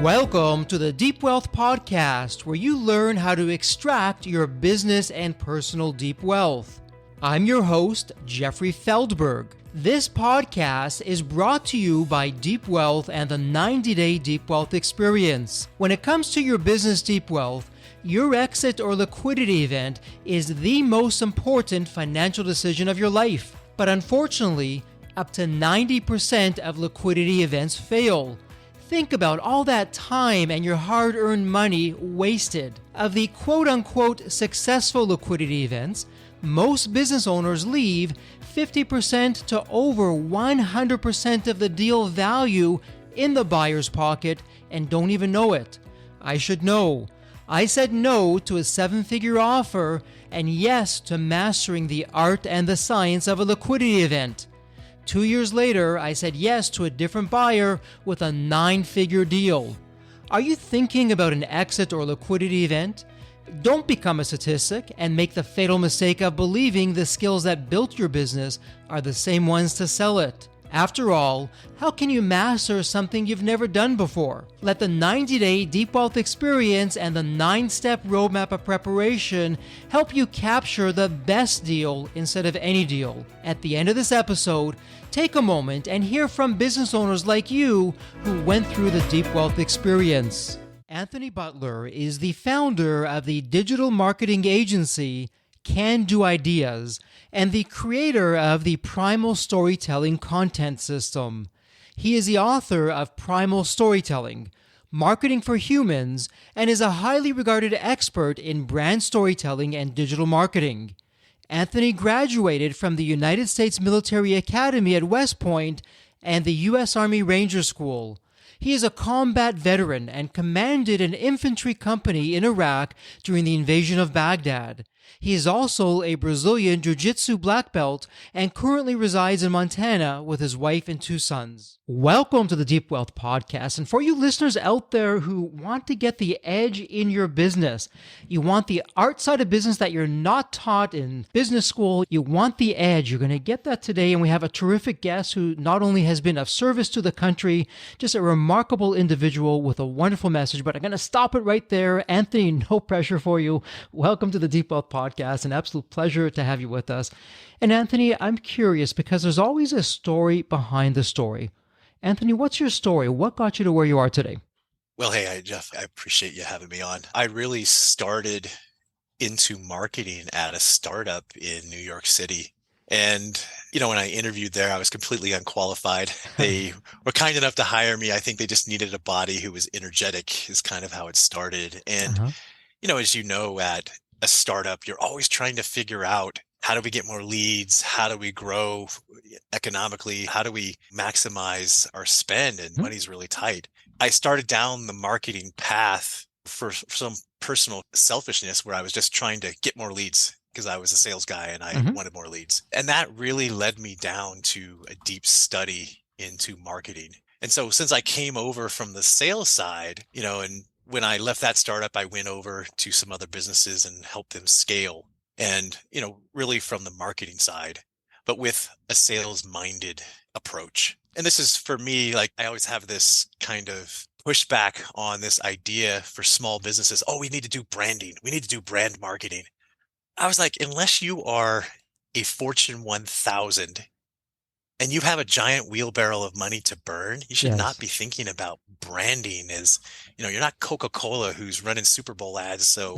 Welcome to the Deep Wealth Podcast, where you learn how to extract your business and personal deep wealth. I'm your host, Jeffrey Feldberg. This podcast is brought to you by Deep Wealth and the 90-Day Deep Wealth Experience. When it comes to your business deep wealth, your exit or liquidity event is the most important financial decision of your life. But unfortunately, up to 90% of liquidity events fail. Think about all that time and your hard-earned money wasted. Of the quote-unquote successful liquidity events, most business owners leave 50% to over 100% of the deal value in the buyer's pocket and don't even know it. I should know. I said no to a seven-figure offer and yes to mastering the art and the science of a liquidity event. 2 years later, I said yes to a different buyer with a 9-figure deal. Are you thinking about an exit or liquidity event? Don't become a statistic and make the fatal mistake of believing the skills that built your business are the same ones to sell it. After all, how can you master something you've never done before? Let the 90-Day Deep Wealth Experience and the 9-step roadmap of preparation help you capture the best deal instead of any deal. At the end of this episode, take a moment and hear from business owners like you who went through the Deep Wealth Experience. Anthony Butler is the founder of the digital marketing agency Can Do Ideas and the creator of the Primal Storytelling content system. He is the author of Primal Storytelling, Marketing for Humans, and is a highly regarded expert in brand storytelling and digital marketing. Anthony graduated from the United States Military Academy at West Point and the U.S. Army Ranger School. He is a combat veteran and commanded an infantry company in Iraq during the invasion of Baghdad. He is also a Brazilian Jiu-Jitsu blackbelt and currently resides in Montana with his wife and 2 sons. Welcome to the Deep Wealth Podcast. And for you listeners out there who want to get the edge in your business, you want the art side of business that you're not taught in business school, you want the edge, you're going to get that today. And we have a terrific guest who not only has been of service to the country, just a remarkable individual with a wonderful message, but I'm going to stop it right there. Anthony, no pressure for you. Welcome to the Deep Wealth Podcast. An absolute pleasure to have you with us. And Anthony, I'm curious because there's always a story behind the story. Anthony, what's your story? What got you to where you are today? Well, hey, Jeff, I appreciate you having me on. I really started into marketing at a startup in New York City. And, when I interviewed there, I was completely unqualified. They were kind enough to hire me. I think they just needed a body who was energetic is kind of how it started. And, as you know, at a startup, you're always trying to figure out, how do we get more leads? How do we grow economically? How do we maximize our spend? And money's really tight. I started down the marketing path for some personal selfishness where I was just trying to get more leads because I was a sales guy and I wanted more leads. And that really led me down to a deep study into marketing. And so since I came over from the sales side, and when I left that startup, I went over to some other businesses and helped them scale. And, really from the marketing side, but with a sales-minded approach. And this is for me, like I always have this kind of pushback on this idea for small businesses. Oh, we need to do branding. We need to do brand marketing. I was like, unless you are a Fortune 1000 and you have a giant wheelbarrow of money to burn, you should not be thinking about branding as, you're not Coca-Cola who's running Super Bowl ads. So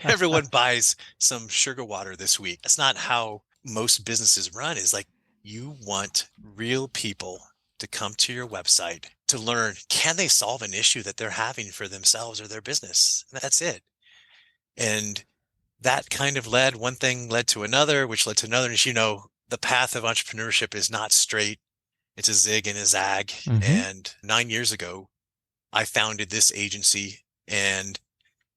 everyone buys some sugar water this week. That's not how most businesses run. Is like, you want real people to come to your website to learn, can they solve an issue that they're having for themselves or their business? And that's it. And that kind of one thing led to another, which led to another. And the path of entrepreneurship is not straight. It's a zig and a zag. And 9 years ago, I founded this agency and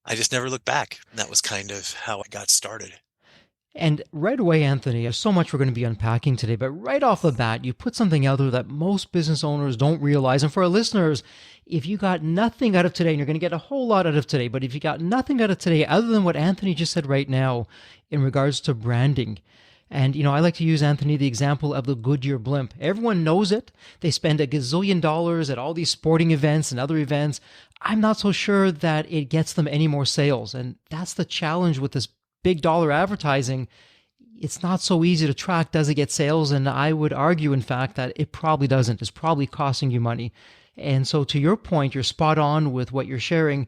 I just never looked back. And that was kind of how I got started. And right away, Anthony, there's so much we're going to be unpacking today, but right off the bat, you put something out there that most business owners don't realize. And for our listeners, if you got nothing out of today, and you're going to get a whole lot out of today, but if you got nothing out of today other than what Anthony just said right now in regards to branding, And, I like to use, Anthony, the example of the Goodyear blimp. Everyone knows it. They spend a gazillion dollars at all these sporting events and other events. I'm not so sure that it gets them any more sales. And that's the challenge with this big dollar advertising. It's not so easy to track. Does it get sales? And I would argue, in fact, that it probably doesn't. It's probably costing you money. And so to your point, you're spot on with what you're sharing.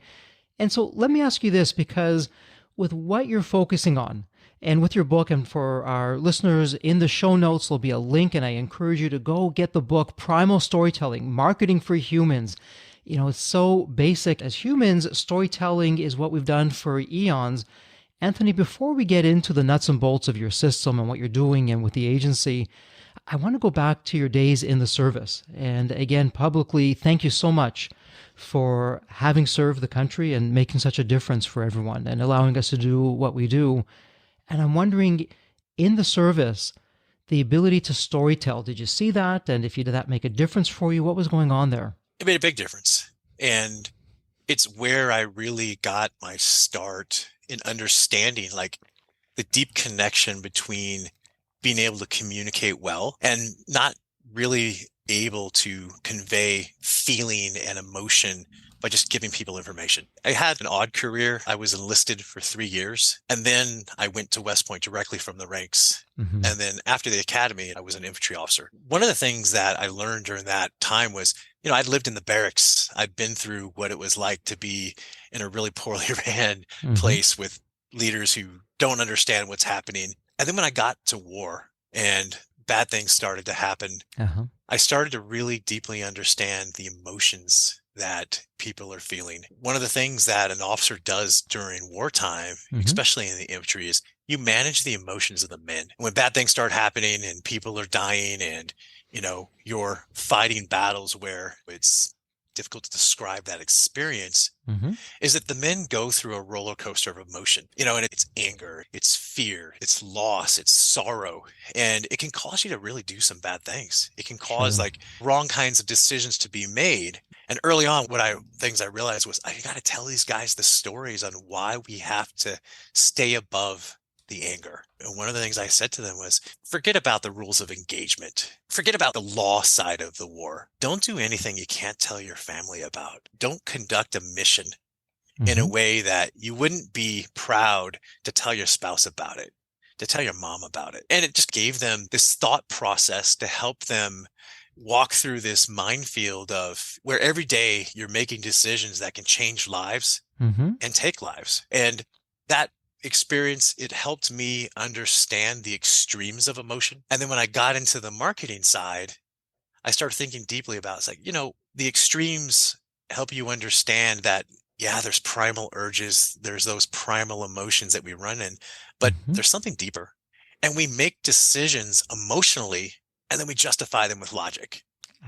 And so let me ask you this, because with what you're focusing on and with your book, and for our listeners, in the show notes, there'll be a link, and I encourage you to go get the book, Primal Storytelling, Marketing for Humans. It's so basic. As humans, storytelling is what we've done for eons. Anthony, before we get into the nuts and bolts of your system and what you're doing and with the agency, I want to go back to your days in the service. And again, publicly, thank you so much for having served the country and making such a difference for everyone and allowing us to do what we do. And I'm wondering, in the service, the ability to storytell, did you see that? And if you did that make a difference for you, what was going on there? It made a big difference. And it's where I really got my start in understanding like the deep connection between being able to communicate well and not really able to convey feeling and emotion by just giving people information. I had an odd career. I was enlisted for 3 years, and then I went to West Point directly from the ranks. And then after the academy, I was an infantry officer. One of the things that I learned during that time was, I'd lived in the barracks. I'd been through what it was like to be in a really poorly ran place with leaders who don't understand what's happening. And then when I got to war and bad things started to happen, I started to really deeply understand the emotions that people are feeling. One of the things that an officer does during wartime, especially in the infantry, is you manage the emotions of the men. When bad things start happening and people are dying and, you're fighting battles where it's difficult to describe that experience, is that the men go through a roller coaster of emotion, and it's anger, it's fear, it's loss, it's sorrow, and it can cause you to really do some bad things. It can cause like wrong kinds of decisions to be made. And early on, things I realized was I got to tell these guys the stories on why we have to stay above the anger. And one of the things I said to them was, forget about the rules of engagement. Forget about the law side of the war. Don't do anything you can't tell your family about. Don't conduct a mission in a way that you wouldn't be proud to tell your spouse about it, to tell your mom about it. And it just gave them this thought process to help them walk through this minefield of where every day you're making decisions that can change lives and take lives. And that experience, it helped me understand the extremes of emotion. And then when I got into the marketing side, I started thinking deeply about, it's like, the extremes help you understand that, yeah, there's primal urges, there's those primal emotions that we run in, but there's something deeper. And we make decisions emotionally, and then we justify them with logic.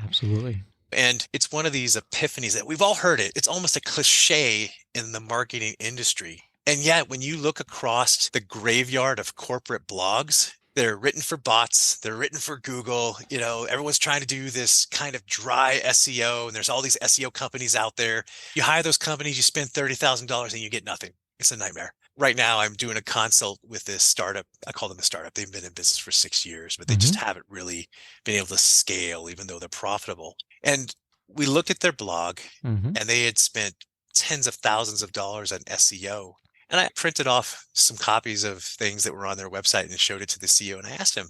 Absolutely. And it's one of these epiphanies that we've all heard it. It's almost a cliche in the marketing industry. And yet, when you look across the graveyard of corporate blogs, they're written for bots, they're written for Google, everyone's trying to do this kind of dry SEO, and there's all these SEO companies out there. You hire those companies, you spend $30,000 and you get nothing. It's a nightmare. Right now, I'm doing a consult with this startup. I call them a startup. They've been in business for 6 years, but they just haven't really been able to scale, even though they're profitable. And we looked at their blog, and they had spent tens of thousands of dollars on SEO. And I printed off some copies of things that were on their website and showed it to the CEO. And I asked him,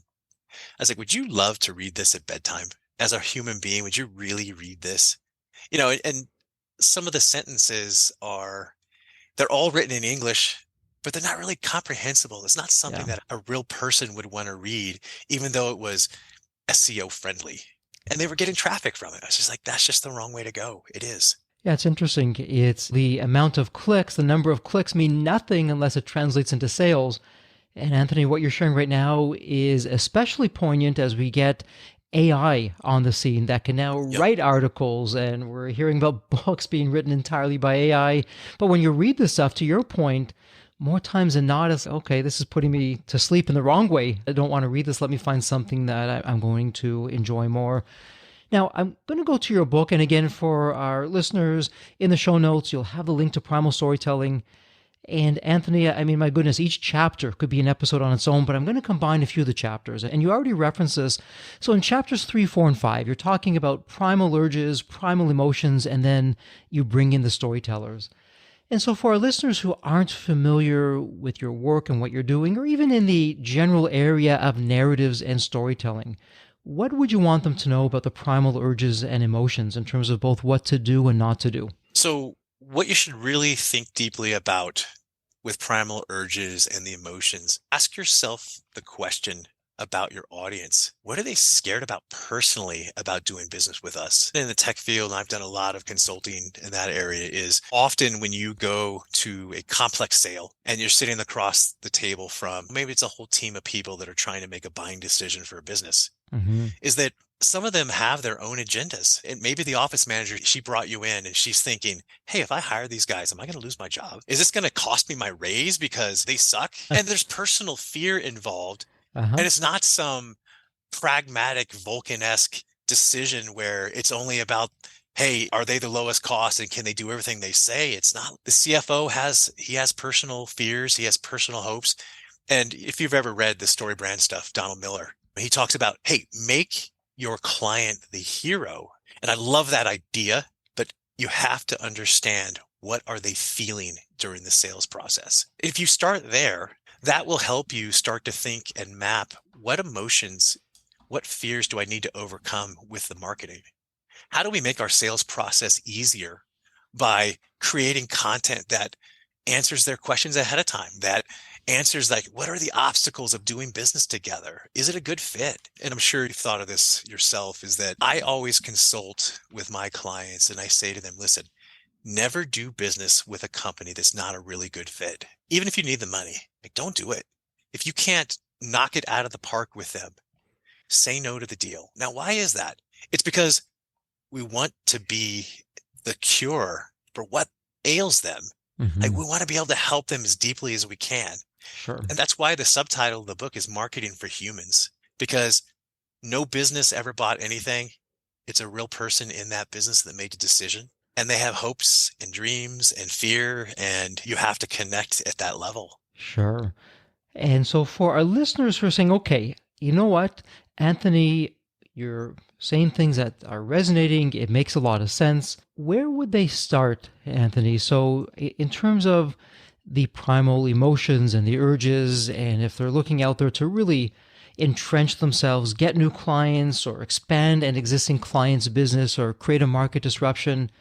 I was like, would you love to read this at bedtime? As a human being, would you really read this? And some of the sentences they're all written in English, but they're not really comprehensible. It's not something that a real person would want to read, even though it was SEO friendly. And they were getting traffic from it. I was just like, that's just the wrong way to go. It is. Yeah, it's interesting. It's the amount of clicks, the number of clicks mean nothing unless it translates into sales. And Anthony, what you're sharing right now is especially poignant as we get AI on the scene that can now write articles, and we're hearing about books being written entirely by AI. But when you read this stuff, to your point, more times than not, it's, okay, this is putting me to sleep in the wrong way. I don't want to read this. Let me find something that I'm going to enjoy more. Now, I'm going to go to your book. And again, for our listeners, in the show notes, you'll have the link to Primal Storytelling. And Anthony, I mean, my goodness, each chapter could be an episode on its own, but I'm going to combine a few of the chapters. And you already referenced this. So in chapters 3, 4, and 5, you're talking about primal urges, primal emotions, and then you bring in the storytellers. And so for our listeners who aren't familiar with your work and what you're doing, or even in the general area of narratives and storytelling, what would you want them to know about the primal urges and emotions in terms of both what to do and not to do? So what you should really think deeply about with primal urges and the emotions, ask yourself the question about your audience. What are they scared about personally about doing business with us? In the tech field, I've done a lot of consulting in that area, is often when you go to a complex sale and you're sitting across the table from, maybe it's a whole team of people that are trying to make a buying decision for a business, is that some of them have their own agendas. And maybe the office manager, she brought you in and she's thinking, hey, if I hire these guys, am I going to lose my job? Is this going to cost me my raise because they suck? And there's personal fear involved. Uh-huh. And it's not some pragmatic Vulcan-esque decision where it's only about, hey, are they the lowest cost and can they do everything they say? It's not. The CFO has personal fears. He has personal hopes. And if you've ever read the Story Brand stuff, Donald Miller, he talks about, hey, make your client the hero. And I love that idea, but you have to understand, what are they feeling during the sales process? If you start there, that will help you start to think and map what emotions, what fears do I need to overcome with the marketing? How do we make our sales process easier by creating content that answers their questions ahead of time, that answers like, what are the obstacles of doing business together? Is it a good fit? And I'm sure you've thought of this yourself, is that I always consult with my clients and I say to them, listen, never do business with a company that's not a really good fit. Even if you need the money, like, don't do it. If you can't knock it out of the park with them, say no to the deal. Now, why is that? It's because we want to be the cure for what ails them. Like, we want to be able to help them as deeply as we can. Sure. And that's why the subtitle of the book is Marketing for Humans, because no business ever bought anything. It's a real person in that business that made a decision, and they have hopes and dreams and fear, and you have to connect at that level. Sure. And so for our listeners who are saying, okay, you know what, Anthony, you're saying things that are resonating, it makes a lot of sense. Where would they start, Anthony? So in terms of the primal emotions and the urges, and if they're looking out there to really entrench themselves, get new clients, or expand an existing client's business, or create a market disruption,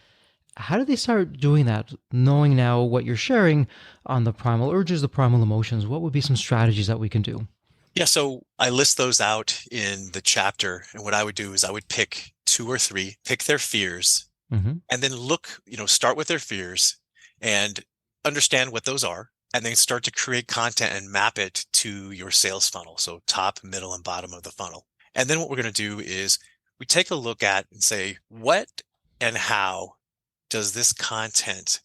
how do they start doing that, knowing now what you're sharing on the primal urges, the primal emotions? What would be some strategies that we can do? Yeah, so I list those out in the chapter. And what I would do is I would pick 2 or 3, pick their fears, and then look, start with their fears and understand what those are, and then start to create content and map it to your sales funnel. So top, middle, and bottom of the funnel. And then what we're going to do is we take a look at and say, what and how does this content,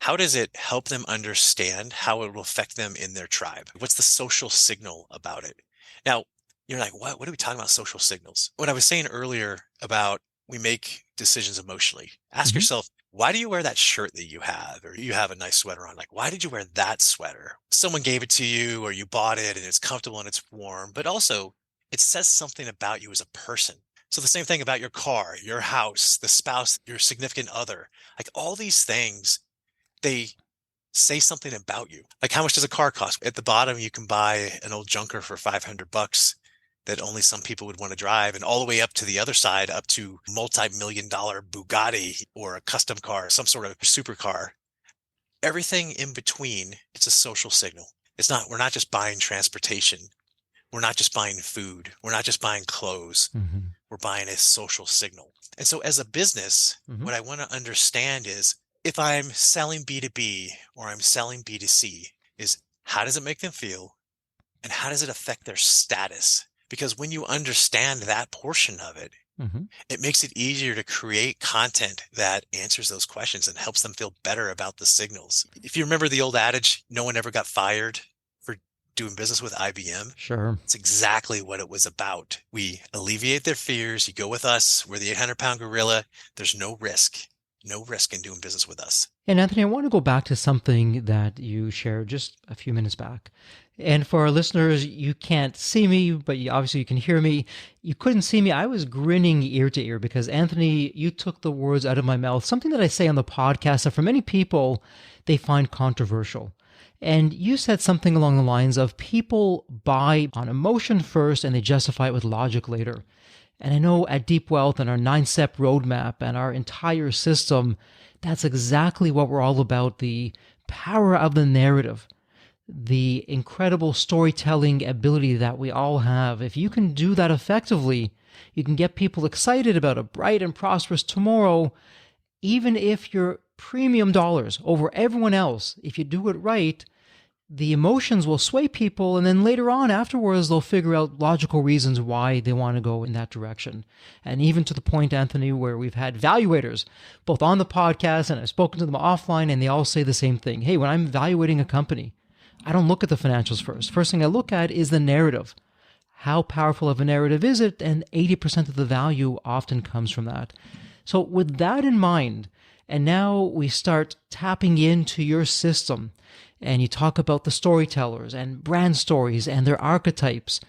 how does it help them understand how it will affect them in their tribe? What's the social signal about it? Now, you're like, what are we talking about, social signals? What I was saying earlier about we make decisions emotionally. Ask yourself, why do you wear that shirt that you have? Or you have a nice sweater on. Like, why did you wear that sweater? Someone gave it to you, or you bought it and it's comfortable and it's warm, but also it says something about you as a person. So the same thing about your car, your house, the spouse, your significant other, like all these things, they say something about you. Like, how much does a car cost? At the bottom, you can buy an old junker for $500 that only some people would want to drive, and all the way up to the other side, up to multi-million-dollar Bugatti or a custom car, some sort of supercar. Everything in between, it's a social signal. We're not just buying transportation. We're not just buying food. We're not just buying clothes. We're buying a social signal. And so as a business, what I want to understand is, if I'm selling B2B or I'm selling B2C, is how does it make them feel? And how does it affect their status? Because when you understand that portion of it, it makes it easier to create content that answers those questions and helps them feel better about the signals. If you remember the old adage, no one ever got fired for doing business with IBM. Sure. It's exactly what it was about. We alleviate their fears. You go with us. We're the 800-pound gorilla. There's no risk. no risk in doing business with us. And Anthony, I want to go back to something that you shared just a few minutes back. And for our listeners, you can't see me, but obviously you can hear me. You couldn't see me. I was grinning ear to ear because, Anthony, you took the words out of my mouth, something that I say on the podcast that for many people, they find controversial. And you said something along the lines of people buy on emotion first and they justify it with logic later. And I know at Deep Wealth and our 9-step roadmap and our entire system, that's exactly what we're all about, the power of the narrative, the incredible storytelling ability that we all have. If you can do that effectively, you can get people excited about a bright and prosperous tomorrow, even if you're premium dollars over everyone else. If you do it right, the emotions will sway people, and then later on, afterwards, they'll figure out logical reasons why they want to go in that direction. And even to the point, Anthony, where we've had evaluators, both on the podcast, and I've spoken to them offline, and they all say the same thing. Hey, when I'm evaluating a company, I don't look at the financials first. First thing I look at is the narrative. How powerful of a narrative is it? And 80% of the value often comes from that. So with that in mind, and now we start tapping into your system, and you talk about the storytellers and brand stories and their archetypes.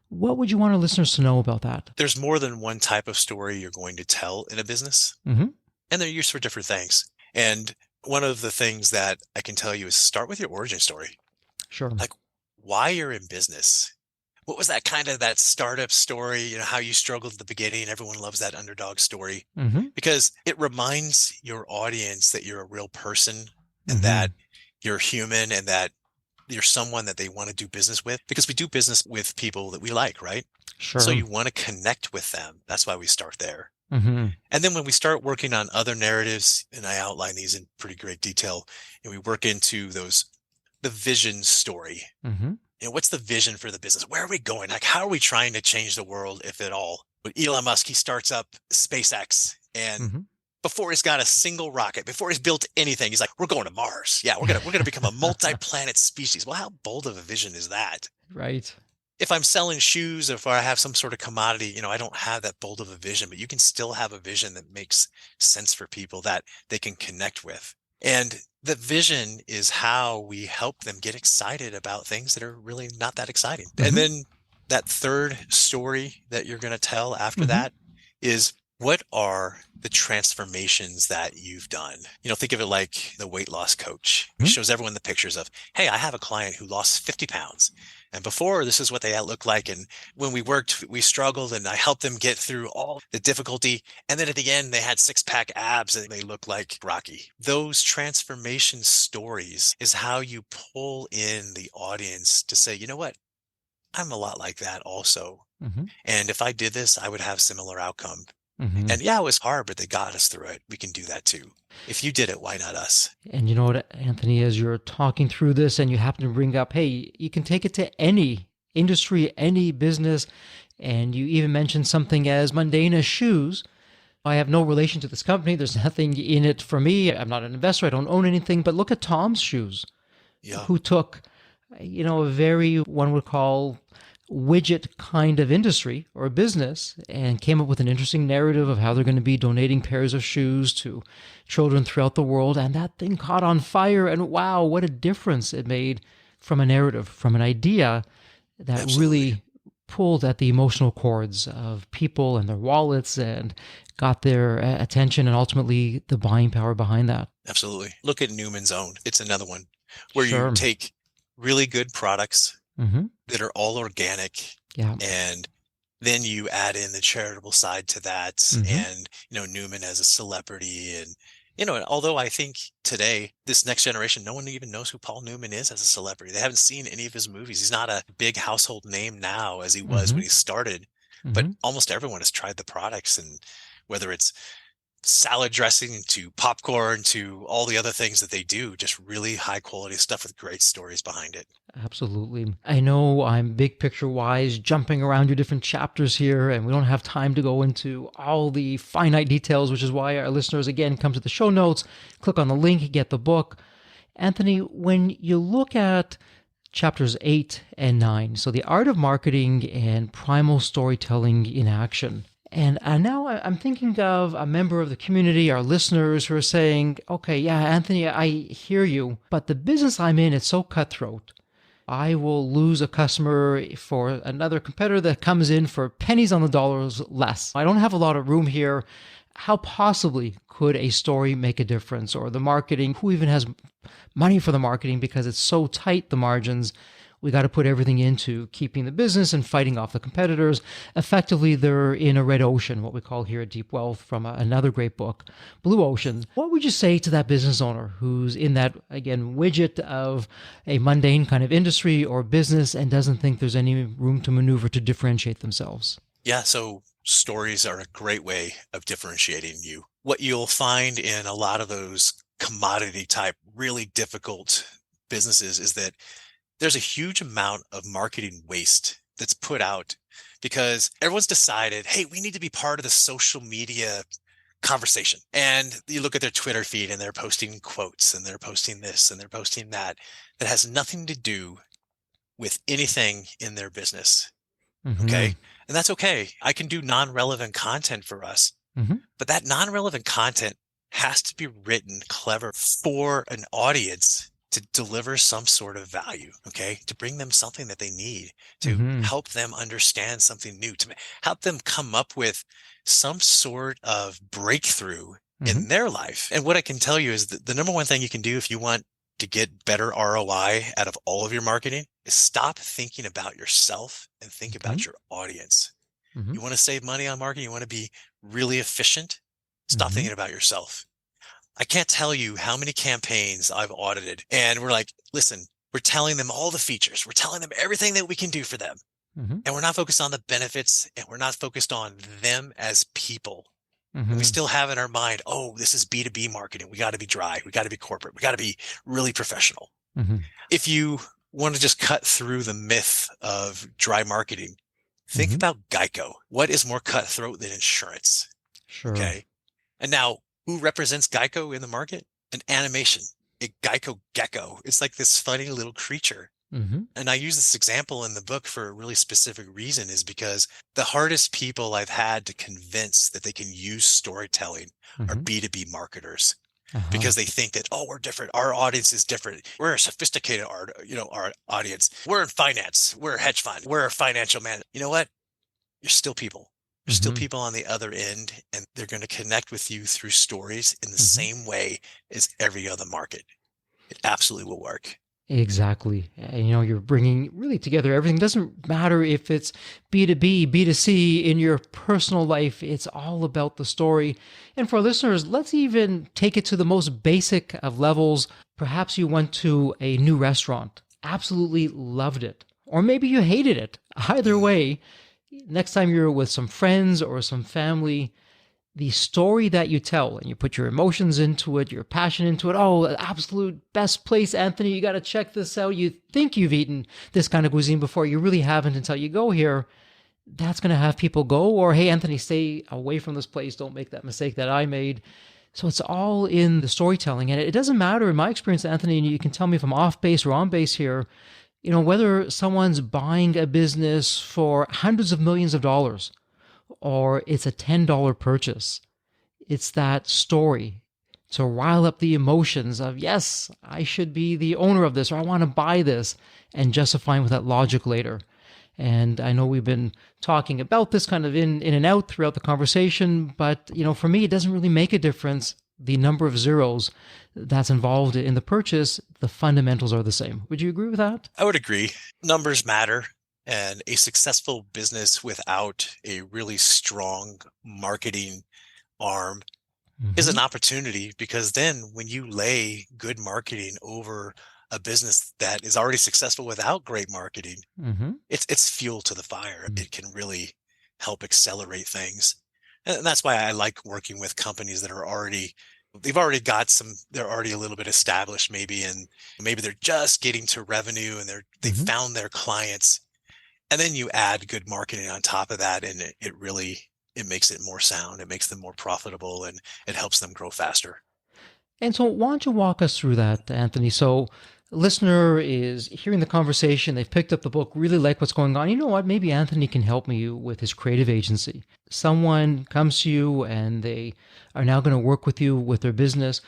What would you want our listeners to know about that? There's more than one type of story you're going to tell in a business, Mm-hmm. and they're used for different things. And one of the things that I can tell you is start with your origin story. Sure. Like why you're in business. What was that that startup story, how you struggled at the beginning? Everyone loves that underdog story because it reminds your audience that you're a real person and that you're human and that you're someone that they want to do business with, because we do business with people that we like, right? Sure. So you want to connect with them. That's why we start there. Mm-hmm. And then when we start working on other narratives, and I outline these in pretty great detail, and we work into the vision story. Mm-hmm. What's the vision for the business? Where are we going? Like, how are we trying to change the world, if at all? But Elon Musk, he starts up SpaceX, and before he's got a single rocket, before he's built anything, he's like, we're going to Mars. Yeah, we're gonna become a multi-planet species. Well, how bold of a vision is that? Right. If I'm selling shoes, if I have some sort of commodity, I don't have that bold of a vision, but you can still have a vision that makes sense for people that they can connect with. And the vision is how we help them get excited about things that are really not that exciting. And then that third story that you're going to tell after that is, what are the transformations that you've done? Think of it like the weight loss coach. He shows everyone the pictures of, hey, I have a client who lost 50 pounds. And before, this is what they looked like. And when we worked, we struggled, and I helped them get through all the difficulty. And then at the end, they had 6-pack abs and they looked like Rocky. Those transformation stories is how you pull in the audience to say, you know what? I'm a lot like that also. And if I did this, I would have similar outcome. And yeah, it was hard, but they got us through it. We can do that too. If you did it, why not us? And you know what, Anthony, as you're talking through this and you happen to bring up, hey, you can take it to any industry, any business, and you even mentioned something as mundane as shoes. I have no relation to this company. There's nothing in it for me. I'm not an investor. I don't own anything. But look at Tom's Shoes, who took, a very, one would call, widget kind of industry or business, and came up with an interesting narrative of how they're going to be donating pairs of shoes to children throughout the world. And that thing caught on fire. And wow, what a difference it made from a narrative, from an idea that really pulled at the emotional chords of people and their wallets and got their attention, and ultimately the buying power behind that. Absolutely. Look at Newman's Own. It's another one where you take really good products that are all organic, and then you add in the charitable side to that, and Newman as a celebrity, and although I think today this next generation, no one even knows who Paul Newman is as a celebrity. They haven't seen any of his movies. He's not a big household name now as he was when he started, but almost everyone has tried the products, and whether it's salad dressing to popcorn to all the other things that they do, just really high quality stuff with great stories behind it. Absolutely. I know I'm big picture wise, jumping around your different chapters here, and we don't have time to go into all the finite details, which is why our listeners, again, come to the show notes, click on the link, get the book. Anthony, when you look at chapters 8 and 9, so the art of marketing and primal storytelling in action, And now I'm thinking of a member of the community, our listeners, who are saying, okay, yeah, Anthony, I hear you, but the business I'm in, it's so cutthroat. I will lose a customer for another competitor that comes in for pennies on the dollars less. I don't have a lot of room here. How possibly could a story make a difference? Or the marketing, who even has money for the marketing because it's so tight, the margins? We got to put everything into keeping the business and fighting off the competitors. Effectively, they're in a red ocean, what we call here at Deep Wealth from another great book, Blue Ocean. What would you say to that business owner who's in that, again, widget of a mundane kind of industry or business and doesn't think there's any room to maneuver to differentiate themselves? Yeah, so stories are a great way of differentiating you. What you'll find in a lot of those commodity type, really difficult businesses is that there's a huge amount of marketing waste that's put out because everyone's decided, hey, we need to be part of the social media conversation. And you look at their Twitter feed and they're posting quotes and they're posting this and they're posting that has nothing to do with anything in their business. Mm-hmm. Okay. And that's okay. I can do non-relevant content for us, Mm-hmm. but that non-relevant content has to be written clever for an audience to deliver some sort of value, okay? To bring them something that they need, to Mm-hmm. help them understand something new, to help them come up with some sort of breakthrough Mm-hmm. in their life. And what I can tell you is that the number one thing you can do if you want to get better ROI out of all of your marketing is stop thinking about yourself and think Okay. about your audience. Mm-hmm. You want to save money on marketing, you want to be really efficient, stop Mm-hmm. thinking about yourself. I can't tell you how many campaigns I've audited and we're like, listen, we're telling them all the features. We're telling them everything that we can do for them. Mm-hmm. And we're not focused on the benefits and we're not focused on them as people. And we Mm-hmm. still have in our mind, oh, this is B2B marketing. We got to be dry. We got to be corporate. We got to be really professional. Mm-hmm. If you want to just cut through the myth of dry marketing, think Mm-hmm. about Geico. What is more cutthroat than insurance? Sure. Okay. And now who represents Geico in the market? An animation, a Geico gecko. It's like this funny little creature. Mm-hmm. And I use this example in the book for a really specific reason is because the hardest people I've had to convince that they can use storytelling are Mm-hmm. B2B marketers Uh-huh. because they think that, oh, we're different. Our audience is different. We're a sophisticated our audience. We're in finance. We're a hedge fund. We're a financial man. You know what? You're still people. There's still Mm-hmm. people on the other end, and they're going to connect with you through stories in the Mm-hmm. same way as every other market. It absolutely will work. Exactly. And, you're bringing really together everything. It doesn't matter if it's B2B, B2C in your personal life. It's all about the story. And for our listeners, let's even take it to the most basic of levels. Perhaps you went to a new restaurant, absolutely loved it, or maybe you hated it. Either Mm, way, next time you're with some friends or some family, the story that you tell and you put your emotions into it, your passion into it. Oh, absolute best place, Anthony. You got to check this out. You think you've eaten this kind of cuisine before. You really haven't until you go here. That's going to have people go, or hey, Anthony, stay away from this place. Don't make that mistake that I made. So it's all in the storytelling. And it doesn't matter in my experience, Anthony, and you can tell me if I'm off base or on base here, whether someone's buying a business for hundreds of millions of dollars or it's a $10 purchase. It's that story to rile up the emotions of, yes, I should be the owner of this, or I want to buy this, and justifying with that logic later. And I know we've been talking about this kind of in and out throughout the conversation, but for me, it doesn't really make a difference. The number of zeros that's involved in the purchase, the fundamentals are the same. Would you agree with that? I would agree. Numbers matter. And a successful business without a really strong marketing arm is Mm-hmm. an opportunity because then when you lay good marketing over a business that is already successful without great marketing, Mm-hmm. it's fuel to the fire. It can really help accelerate things. And that's why I like working with companies that are they've already got they're already a little bit established maybe, and maybe they're just getting to revenue and they Mm-hmm. found their clients. And then you add good marketing on top of that, and it really it makes it more sound. It makes them more profitable, and it helps them grow faster. And so, why don't you walk us through that, Anthony? So, listener is hearing the conversation, they've picked up the book, really like what's going on. You know what? Maybe Anthony can help me with his creative agency. Someone comes to you and they are now going to work with you with their business.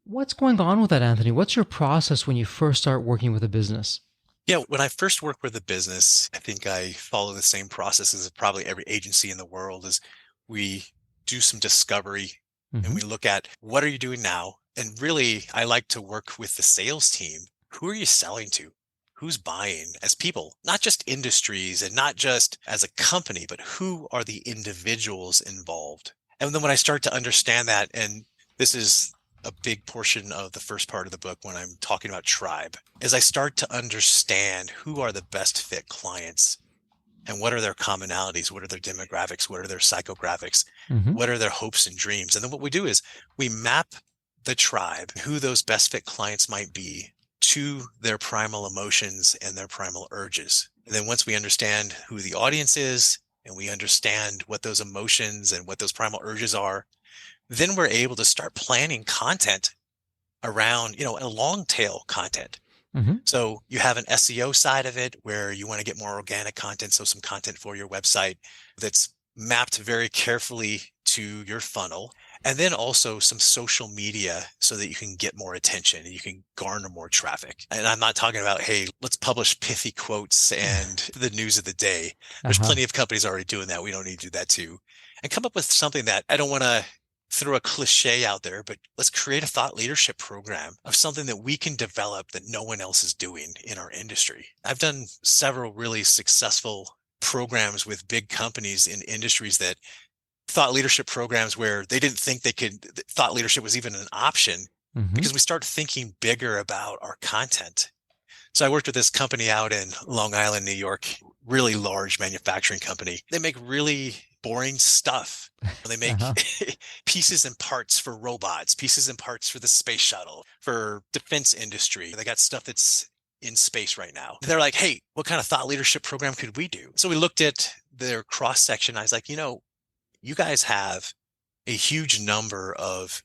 What's going on with that, Anthony? What's your process when you first start working with a business? Yeah, when I first work with a business, I think I follow the same process as probably every agency in the world is we do some discovery and Mm-hmm. we look at what are you doing now? And really, I like to work with the sales team. Who are you selling to? Who's buying as people, not just industries and not just as a company, but who are the individuals involved? And then when I start to understand that, and this is a big portion of the first part of the book when I'm talking about tribe, as I start to understand who are the best fit clients and what are their commonalities, what are their demographics, what are their psychographics, Mm-hmm. what are their hopes and dreams. And then what we do is we map the tribe, who those best fit clients might be, to their primal emotions and their primal urges. And then once we understand who the audience is and we understand what those emotions and what those primal urges are, then we're able to start planning content around, a long tail content. Mm-hmm. So you have an SEO side of it where you want to get more organic content. So some content for your website that's mapped very carefully to your funnel. And then also some social media so that you can get more attention and you can garner more traffic. And I'm not talking about, hey, let's publish pithy quotes and the news of the day. There's Uh-huh. plenty of companies already doing that. We don't need to do that too. And come up with something that I don't want to throw a cliche out there, but let's create a thought leadership program of something that we can develop that no one else is doing in our industry. I've done several really successful programs with big companies in industries that thought leadership programs where they didn't think thought leadership was even an option Mm-hmm. because we started thinking bigger about our content. So I worked with this company out in Long Island, New York, really large manufacturing company. They make really boring stuff. They make Uh-huh. pieces and parts for robots, pieces and parts for the space shuttle, for defense industry. They got stuff that's in space right now. They're like, hey, what kind of thought leadership program could we do? So we looked at their cross section. I was like, you guys have a huge number of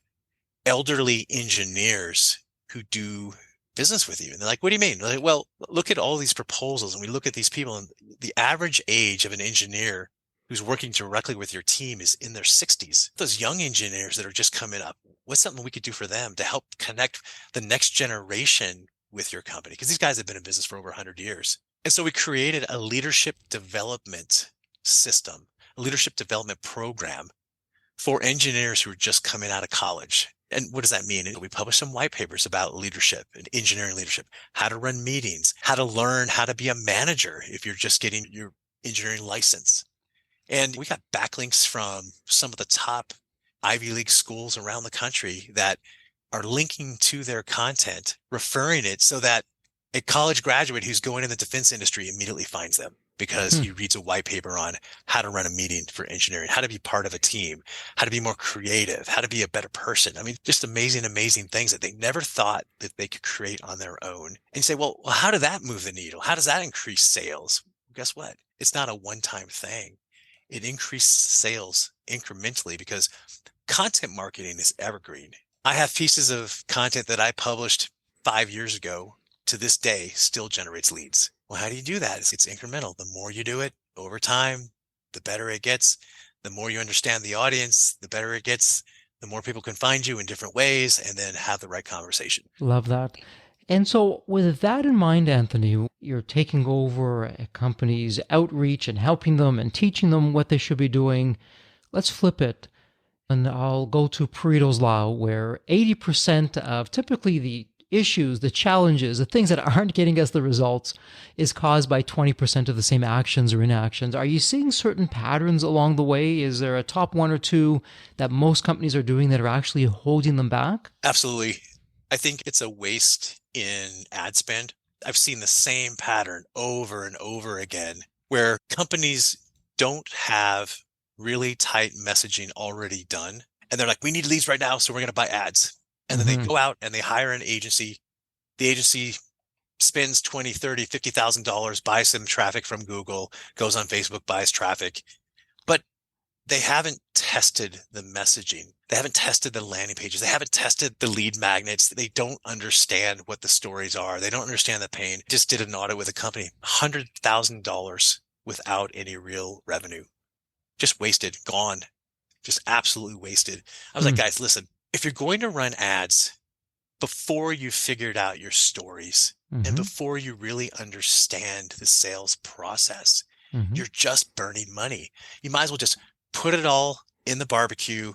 elderly engineers who do business with you. And they're like, what do you mean? Like, well, look at all these proposals and we look at these people and the average age of an engineer who's working directly with your team is in their 60s. Those young engineers that are just coming up, what's something we could do for them to help connect the next generation with your company? Because these guys have been in business for over 100 years. And so we created a leadership development system, a leadership development program for engineers who are just coming out of college. And what does that mean? We publish some white papers about leadership and engineering leadership, how to run meetings, how to learn how to be a manager if you're just getting your engineering license. And we got backlinks from some of the top Ivy League schools around the country that are linking to their content, referring it so that a college graduate who's going in the defense industry immediately finds them because Hmm. he reads a white paper on how to run a meeting for engineering, how to be part of a team, how to be more creative, how to be a better person. I mean, just amazing, amazing things that they never thought that they could create on their own. And you say, well, how did that move the needle? How does that increase sales? Well, guess what? It's not a one-time thing. It increased sales incrementally because content marketing is evergreen. I have pieces of content that I published 5 years ago to this day still generates leads. Well, how do you do that? It's incremental. The more you do it over time, the better it gets. The more you understand the audience, the better it gets. The more people can find you in different ways and then have the right conversation. Love that. And so, with that in mind, Anthony, you're taking over a company's outreach and helping them and teaching them what they should be doing. Let's flip it. And I'll go to Pareto's Law, where 80% of typically the issues, the challenges, the things that aren't getting us the results is caused by 20% of the same actions or inactions. Are you seeing certain patterns along the way? Is there a top one or two that most companies are doing that are actually holding them back? Absolutely. I think it's a waste in ad spend. I've seen the same pattern over and over again where companies don't have really tight messaging already done. And they're like, we need leads right now, so we're going to buy ads. And then they Mm-hmm. go out and they hire an agency. The agency spends 20, 30, $50,000, buys some traffic from Google, goes on Facebook, buys traffic. But they haven't tested the messaging. They haven't tested the landing pages. They haven't tested the lead magnets. They don't understand what the stories are. They don't understand the pain. Just did an audit with a company, $100,000 without any real revenue. Just wasted, gone, just absolutely wasted. I was like, guys, listen, if you're going to run ads before you figured out your stories and before you really understand the sales process, you're just burning money. You might as well just put it all in the barbecue.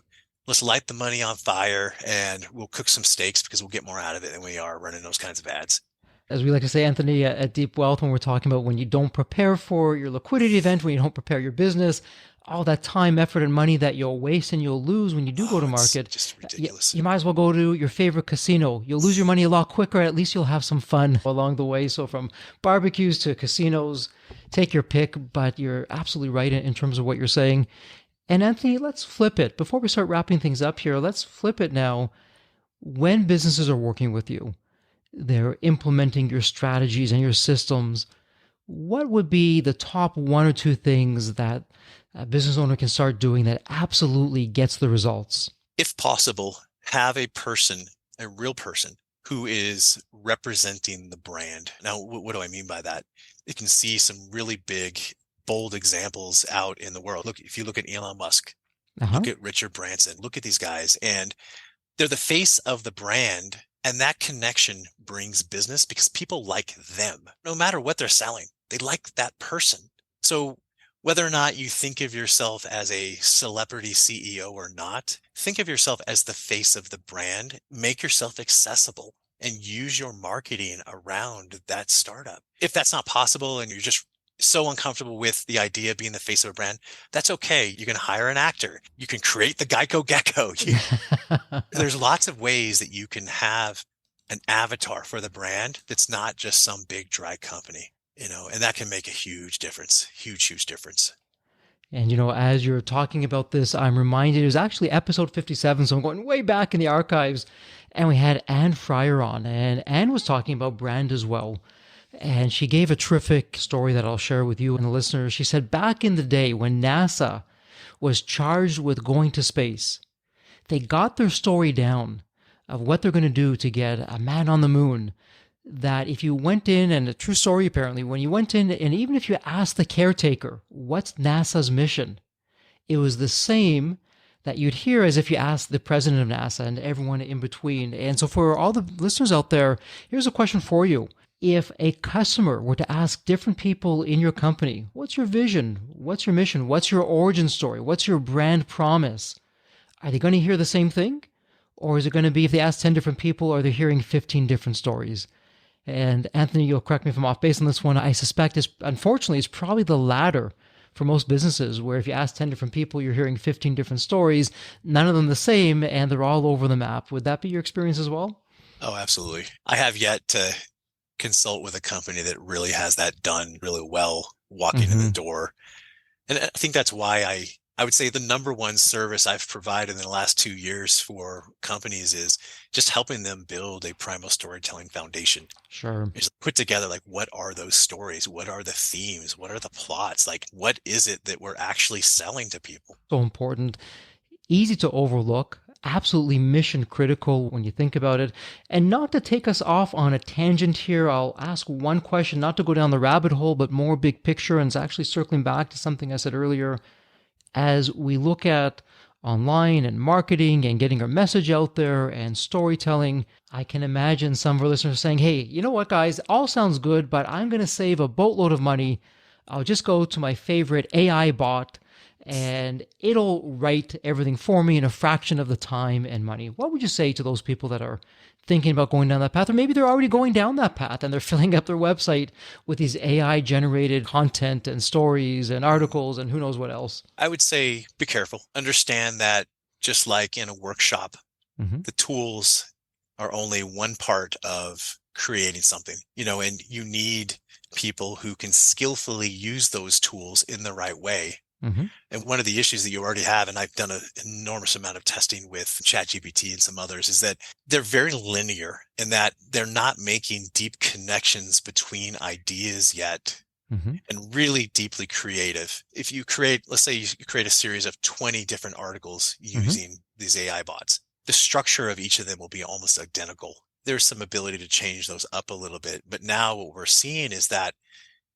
Let's light the money on fire and we'll cook some steaks because we'll get more out of it than we are running those kinds of ads. As we like to say, Anthony, at Deep Wealth, when we're talking about when you don't prepare for your liquidity event, when you don't prepare your business, all that time, effort, and money that you'll waste and you'll lose when you do go to market. It's just ridiculous. You might as well go to your favorite casino. You'll lose your money a lot quicker. At least you'll have some fun along the way. So from barbecues to casinos, take your pick, but you're absolutely right in terms of what you're saying. And Anthony, let's flip it. Before we start wrapping things up here, let's flip it now. When businesses are working with you, they're implementing your strategies and your systems, what would be the top one or two things that a business owner can start doing that absolutely gets the results? If possible, have a person, a real person, who is representing the brand. Now, what do I mean by that? You can see some really big, bold examples out in the world. Look, if you look at Elon Musk, look at Richard Branson, look at these guys, and they're the face of the brand. And that connection brings business because people like them. No matter what they're selling, they like that person. So whether or not you think of yourself as a celebrity CEO or not, think of yourself as the face of the brand. Make yourself accessible and use your marketing around that startup. If that's not possible and you're just so uncomfortable with the idea of being the face of a brand, that's okay. You can hire an actor. You can create the Geico Gecko. There's lots of ways that you can have an avatar for the brand that's not just some big dry company, and that can make a huge difference, huge difference. And, as you're talking about this, I'm reminded it was actually episode 57. So I'm going way back in the archives, and we had Anne Fryer on, and Anne was talking about brand as well. And she gave a terrific story that I'll share with you and the listeners. She said back in the day when NASA was charged with going to space, they got their story down of what they're going to do to get a man on the moon. That if you went in, and a true story apparently, when you went in, and even if you asked the caretaker, what's NASA's mission? It was the same that you'd hear as if you asked the president of NASA and everyone in between. And so for all the listeners out there, here's a question for you. If a customer were to ask different people in your company, what's your vision? What's your mission? What's your origin story? What's your brand promise? Are they going to hear the same thing? Or is it going to be, if they ask 10 different people, are they hearing 15 different stories? And Anthony, you'll correct me if I'm off base on this one. I suspect unfortunately, it's probably the latter for most businesses, where if you ask 10 different people, you're hearing 15 different stories, none of them the same, and they're all over the map. Would that be your experience as well? Oh, absolutely. I have yet to consult with a company that really has that done really well, walking in the door. And I think that's why I would say the number one service I've provided in the last 2 years for companies is just helping them build a primal storytelling foundation. Sure. Just put together, like, what are those stories? What are the themes? What are the plots? Like, what is it that we're actually selling to people? So important, easy to overlook, absolutely mission critical when you think about it. And not to take us off on a tangent here, I'll ask one question, not to go down the rabbit hole, but more big picture, and it's actually circling back to something I said earlier. As we look at online and marketing and getting our message out there and storytelling, I can imagine some of our listeners saying, hey, you know what, guys, all sounds good, but I'm going to save a boatload of money. I'll just go to my favorite AI bot and it'll write everything for me in a fraction of the time and money. What would you say to those people that are thinking about going down that path? Or maybe they're already going down that path and they're filling up their website with these AI-generated content and stories and articles and who knows what else. I would say be careful. Understand that just like in a workshop, the tools are only one part of creating something, and you need people who can skillfully use those tools in the right way. And one of the issues that you already have, and I've done an enormous amount of testing with ChatGPT and some others, is that they're very linear in that they're not making deep connections between ideas yet and really deeply creative. If you create, let's say you create a series of 20 different articles using these AI bots, the structure of each of them will be almost identical. There's some ability to change those up a little bit. But now what we're seeing is that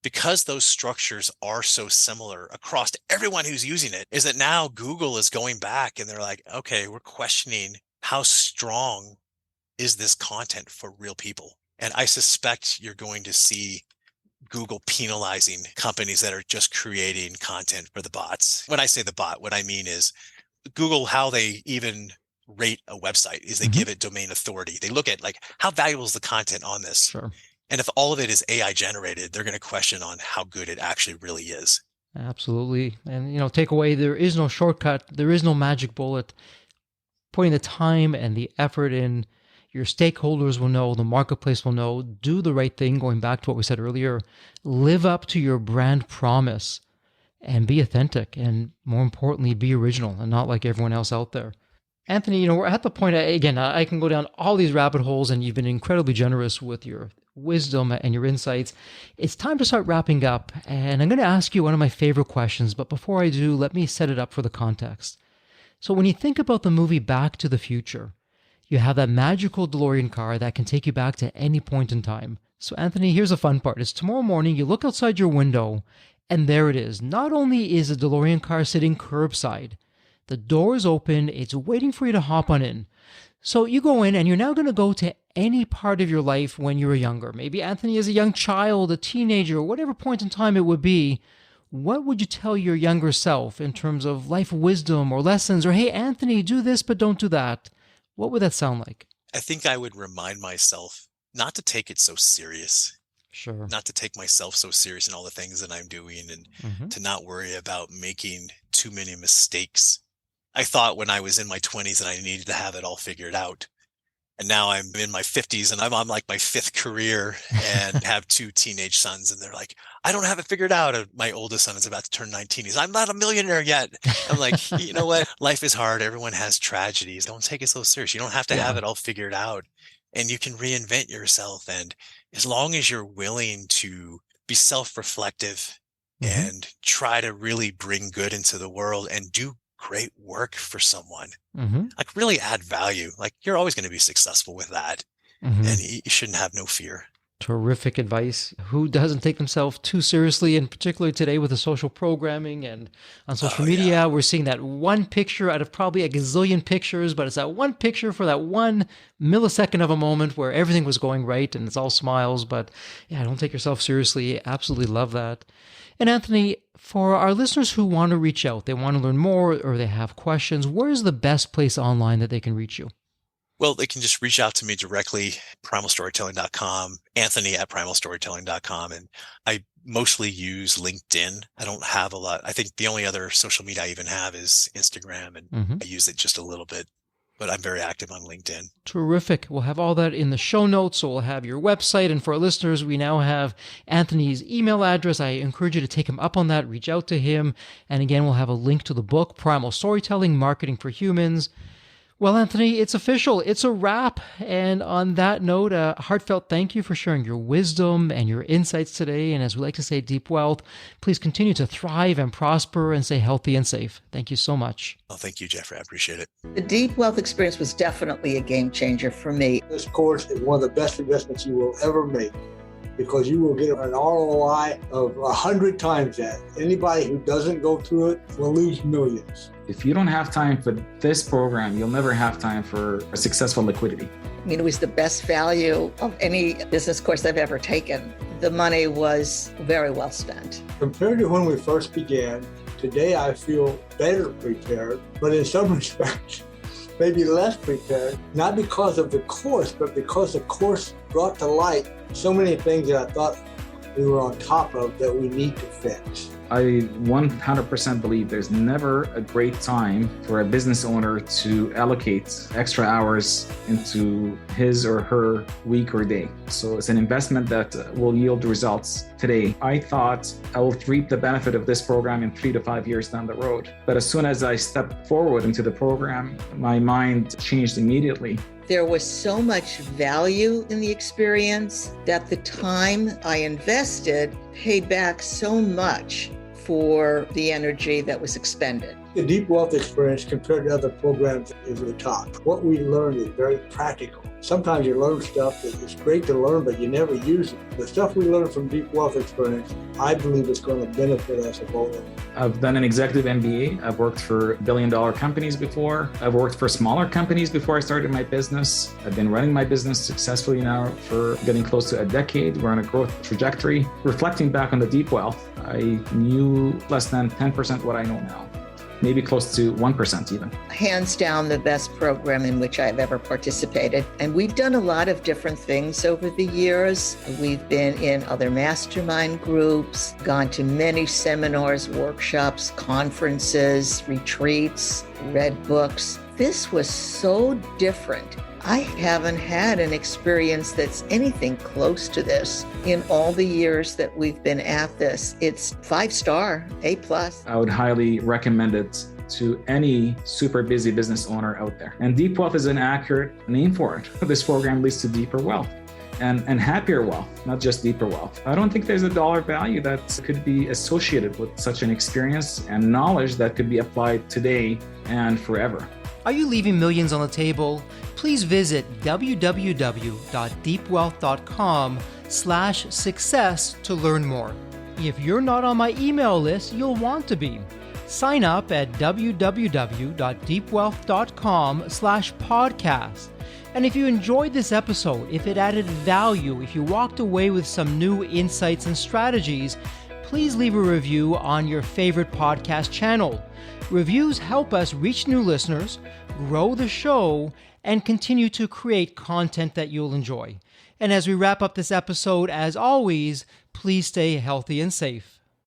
because those structures are so similar across everyone who's using it, is that now Google is going back and they're like, okay, we're questioning how strong is this content for real people. And I suspect you're going to see Google penalizing companies that are just creating content for the bots. When I say the bot, what I mean is Google, how they even rate a website is they give it domain authority. They look at like, how valuable is the content on this? Sure. And if all of it is AI generated, they're going to question on how good it actually really is. Absolutely. And, take away, there is no shortcut. There is no magic bullet. Putting the time and the effort in, your stakeholders will know, the marketplace will know, do the right thing, going back to what we said earlier, live up to your brand promise and be authentic. And more importantly, be original and not like everyone else out there. Anthony, we're at the point, again, I can go down all these rabbit holes and you've been incredibly generous with your wisdom and your insights. It's time to start wrapping up. And I'm going to ask you one of my favorite questions. But before I do, let me set it up for the context. So when you think about the movie Back to the Future, you have that magical DeLorean car that can take you back to any point in time. So Anthony, here's the fun part. It's tomorrow morning, you look outside your window, and there it is. Not only is a DeLorean car sitting curbside, the door is open, it's waiting for you to hop on in. So you go in and you're now going to go to any part of your life when you were younger. Maybe Anthony is a young child, a teenager, whatever point in time it would be. What would you tell your younger self in terms of life wisdom or lessons? Or, hey, Anthony, do this, but don't do that. What would that sound like? I think I would remind myself not to take it so serious. Sure. Not to take myself so serious in all the things that I'm doing and to not worry about making too many mistakes. I thought when I was in my 20s that I needed to have it all figured out. And now I'm in my 50s and I'm on like my 5th career and have 2 teenage sons. And they're like, I don't have it figured out. My oldest son is about to turn 19. He's, I'm not a millionaire yet. I'm like, you know what? Life is hard. Everyone has tragedies. Don't take it so serious. You don't have to have it all figured out. And you can reinvent yourself. And as long as you're willing to be self-reflective and try to really bring good into the world and do great work for someone, like really add value, like you're always going to be successful with that. And you shouldn't have no fear. Terrific advice. Who doesn't take themselves too seriously? And particularly today with the social programming and on social media, we're seeing that one picture out of probably a gazillion pictures, but it's that one picture for that 1 millisecond of a moment where everything was going right and it's all smiles. But yeah, don't take yourself seriously. Absolutely love that. And Anthony, for our listeners who want to reach out, they want to learn more or they have questions, where is the best place online that they can reach you? Well, they can just reach out to me directly, primalstorytelling.com, Anthony@primalstorytelling.com. And I mostly use LinkedIn. I don't have a lot. I think the only other social media I even have is Instagram, and I use it just a little bit, but I'm very active on LinkedIn. Terrific. We'll have all that in the show notes. So we'll have your website. And for our listeners, we now have Anthony's email address. I encourage you to take him up on that, reach out to him. And again, we'll have a link to the book, Primal Storytelling, Marketing for Humans. Well, Anthony, it's official. It's a wrap. And on that note, a heartfelt thank you for sharing your wisdom and your insights today. And as we like to say, deep wealth, please continue to thrive and prosper and stay healthy and safe. Thank you so much. Well, thank you, Jeffrey. I appreciate it. The deep wealth experience was definitely a game changer for me. This course is one of the best investments you will ever make, because you will get an ROI of 100 times that. Anybody who doesn't go through it will lose millions. If you don't have time for this program, you'll never have time for a successful liquidity. I mean, it was the best value of any business course I've ever taken. The money was very well spent. Compared to when we first began, today I feel better prepared, but in some respects, maybe less prepared, not because of the course, but because the course brought to light so many things that I thought we were on top of that we need to fix. I 100% believe there's never a great time for a business owner to allocate extra hours into his or her week or day. So it's an investment that will yield results today. I thought I will reap the benefit of this program in 3 to 5 years down the road. But as soon as I stepped forward into the program, my mind changed immediately. There was so much value in the experience that the time I invested paid back so much for the energy that was expended. The Deep Wealth experience compared to other programs is the top. What we learned is very practical. Sometimes you learn stuff that is great to learn, but you never use it. The stuff we learned from Deep Wealth experience, I believe is going to benefit us both. I've done an executive MBA. I've worked for billion-dollar companies before. I've worked for smaller companies before I started my business. I've been running my business successfully now for getting close to a decade. We're on a growth trajectory. Reflecting back on the Deep Wealth, I knew less than 10% what I know now. Maybe close to 1% even. Hands down, the best program in which I've ever participated. And we've done a lot of different things over the years. We've been in other mastermind groups, gone to many seminars, workshops, conferences, retreats, read books. This was so different. I haven't had an experience that's anything close to this in all the years that we've been at this. It's 5-star, A+. I would highly recommend it to any super busy business owner out there. And Deep Wealth is an accurate name for it. This program leads to deeper wealth and happier wealth, not just deeper wealth. I don't think there's a dollar value that could be associated with such an experience and knowledge that could be applied today and forever. Are you leaving millions on the table? Please visit www.deepwealth.com/success to learn more. If you're not on my email list, you'll want to be. Sign up at www.deepwealth.com/podcast. And if you enjoyed this episode, if it added value, if you walked away with some new insights and strategies, please leave a review on your favorite podcast channel. Reviews help us reach new listeners, grow the show, and continue to create content that you'll enjoy. And as we wrap up this episode, as always, please stay healthy and safe.